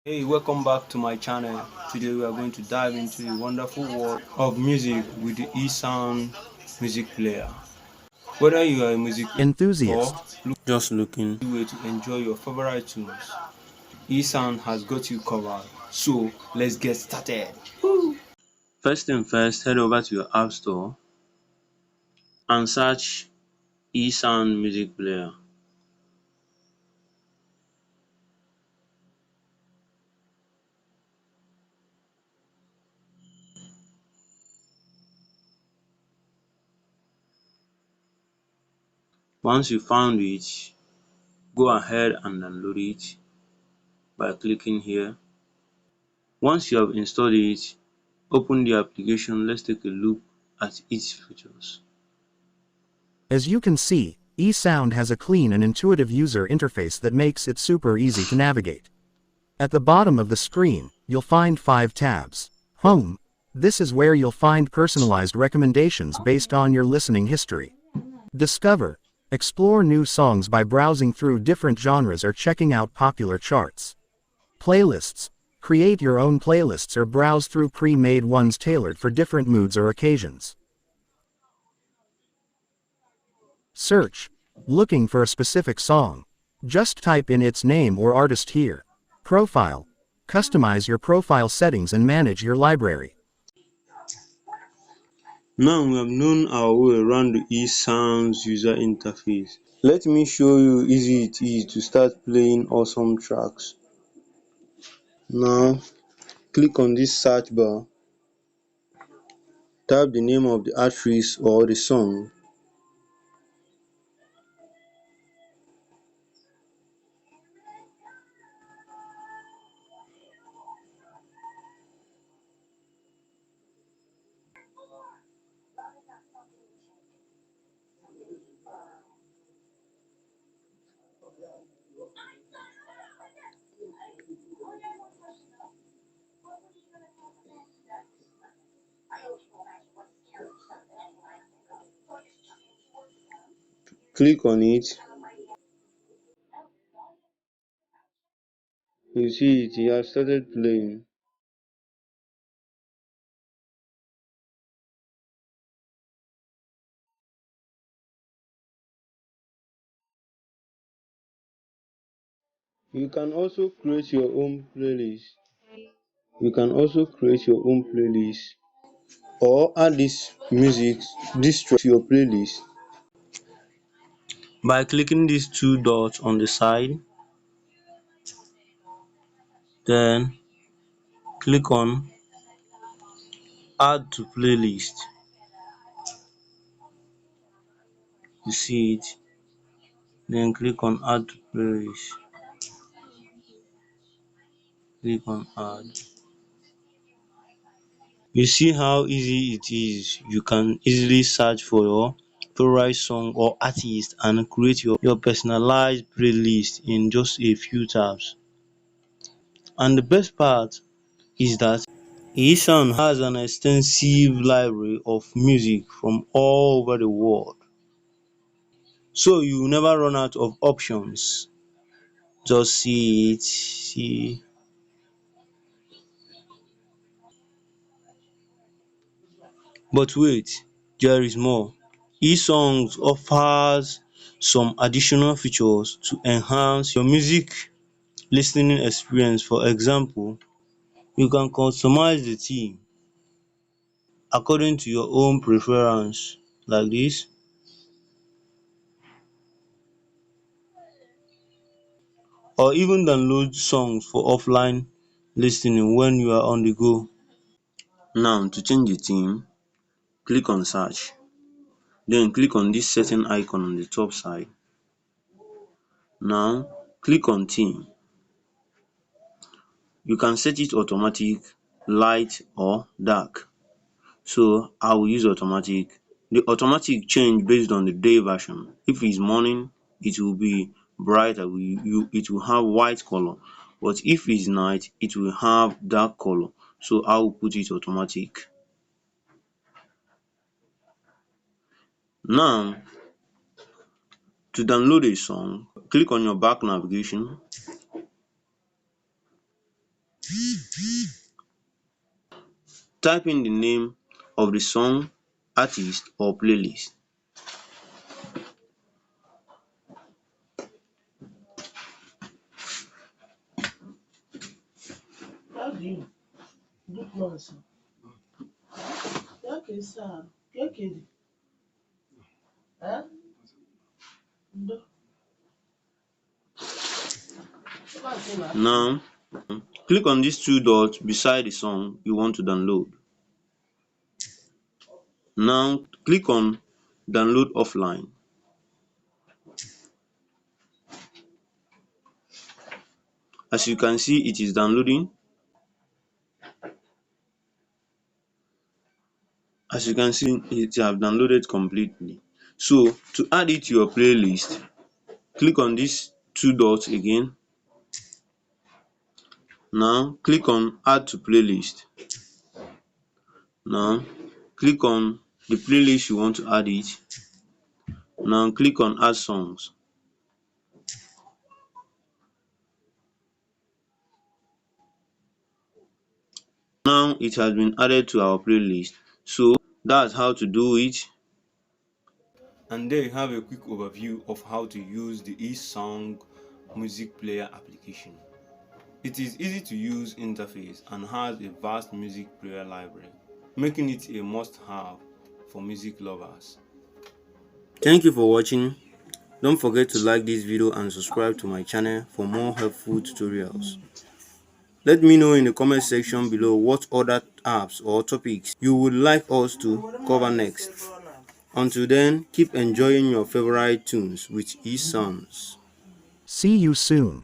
Hey, welcome back to my channel. Today we are going to dive into the wonderful world of music with the eSound music player. Whether you are a music or Enthusiast. just looking for a way to enjoy your favorite tunes, eSound has got you covered. So let's get started. First thing first, head over to your app store and search eSound music player. Once you found it, go ahead and download it by clicking here. Once you have installed it, open the application. Let's take a look at its features. As you can see, eSound has a clean and intuitive user interface that makes it super easy to navigate. At the bottom of the screen, you'll find 5 tabs. Home. This is where you'll find personalized recommendations based on your listening history. Discover. Explore new songs by browsing through different genres or checking out popular charts. Playlists. Create your own playlists or browse through pre-made ones tailored for different moods or occasions. Search. Looking for a specific song. Just type in its name or artist here. Profile. Customize your profile settings and manage your library. Now we have known our way around the eSounds user interface. Let me show you how easy it is to start playing awesome tracks. Now click on this search bar, type the name of the artist or the song. Click on it. You see it has started playing. You can also create your own playlist. You can also create your own playlist or add this track to your playlist by clicking these two dots on the side, then click on add to playlist. You see it, then click on add to playlist. Click on add. You see how easy it is. You can easily search for your favorite song or artist and create your personalized playlist in just a few taps. And the best part is that eSound has an extensive library of music from all over the world. So you will never run out of options. Just see it, see. But wait, there is more. eSongs offers some additional features to enhance your music listening experience. For example, you can customize the theme according to your own preference like this, or even download songs for offline listening when you are on the go. Now to change the theme, click on search, then click on this setting icon on the top side. Now click on theme. You can set it automatic, light or dark. So I will use automatic. The automatic change based on the day version. If it's morning, it will be bright, it will have white color. But if it's night, it will have dark color. So I will put it automatic. Now to download a song, click on your back navigation, Type in the name of the song, artist or playlist. Now click on these two dots beside the song you want to download. Now click on download offline. As you can see, it is downloading. As you can see, it have downloaded completely. So to add it to your playlist, click on these two dots again. Now click on add to playlist. Now click on the playlist you want to add it. Now click on add songs. Now it has been added to our playlist. So that's how to do it. And there you have a quick overview of how to use the eSound music player application. It is easy to use interface and has a vast music player library, making it a must-have for music lovers. Thank you for watching. Don't forget to like this video and subscribe to my channel for more helpful tutorials. Let me know in the comment section below what other apps or topics you would like us to cover next. Until then, keep enjoying your favorite tunes with eSounds. See you soon.